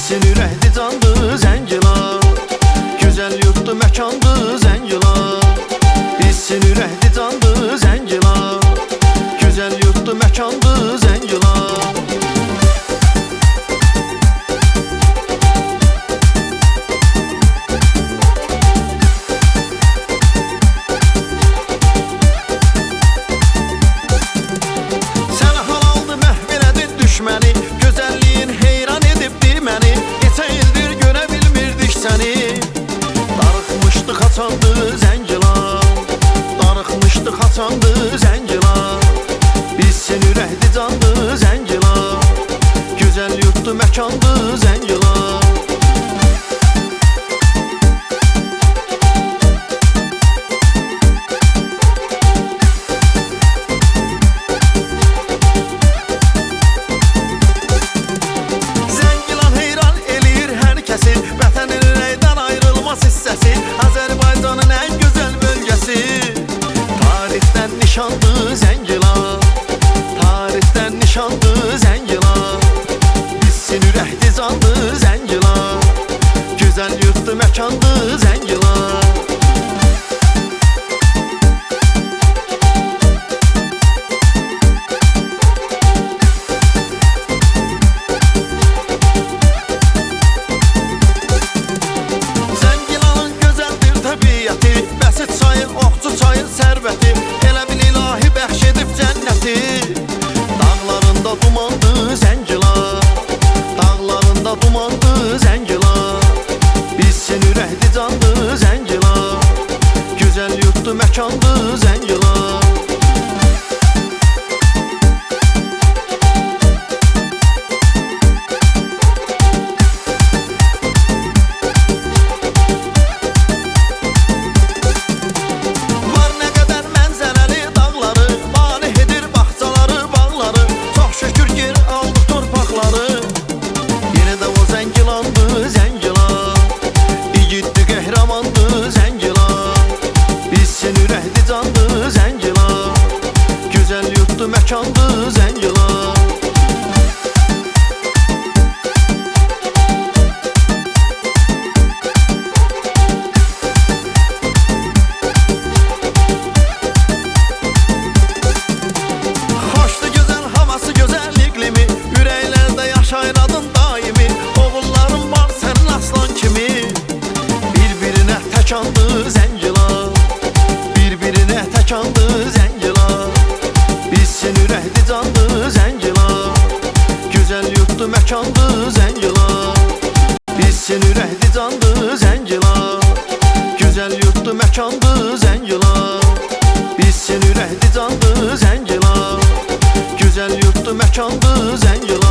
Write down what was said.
Bilsin ürəkdi candı Zəngilan, gözəl yurtdu məkandı Zəngilan. Bilsin ürəkdi candı Zəngilan, gözəl yurtdu məkandı Zəngilan. Sənə halaldı məhv elədin düşməni, gözəlliyin heyran edibdi məni. Neçə ildir görə bilmirdik səni. Darıxmışdı xaçandı Zəngilan, darıxmışdı xaçandı Zəngilan. Bilsin ürəkdi candı Zəngilan, gözəl yurtdu məkandı Zəngilan. Zəngilan heyran eləyir hər kəsi, vətənin ürəkdən ayrılmaz hissəsi, Azərbaycanın ən gözəl bölgəsi. Tarixdən nişandı Zəngilan, tarixdən nişandı Zəngilan. Bilsin ürəkdi candı Zəngilan, gözəl yurtdu məkandı Zəngilan. Zəngilanın gözəldir təbiəti, Bəsit çayın, Oxçu çayın sərvəti, elə bil ilahi bəxş edib cənnəti. Dağlarında dumandı Zəngilan, dağlarında dumandı Zəngilan. Bilsin ürəkdi candı Zəngilan, gözəl yurtdu məkandı Zəngilan. Var nə qədər mənzərəli dağları, valeh edir bağçaları, bağları. Çox şükür geri aldıq torpaqları. Yenə də o Zəngilandı Zəngilan, igiddi qəhrəmandı Zəngilan. Bilsin ürəkdi candı Zəngilan, gözəl yurtdu məkandı Zəngilan. Xoşdu gözəl havası, gözəl iqlimi, ürəklərdə yaşayır adın daimi. Oğulların var sənin aslan kimi, bir-birinə təkandı Zəngilan, bir-birinə təkandı Zəngilan. Bilsin ürəkdi candı Zəngilan, gözəl yurtdu məkandı Zəngilan. Bilsin ürəkdi candı Zəngilan, gözəl yurtdu məkandı Zəngilan. Bilsin ürəkdi candı Zəngilan, gözəl yurtdu məkandı Zəngilan.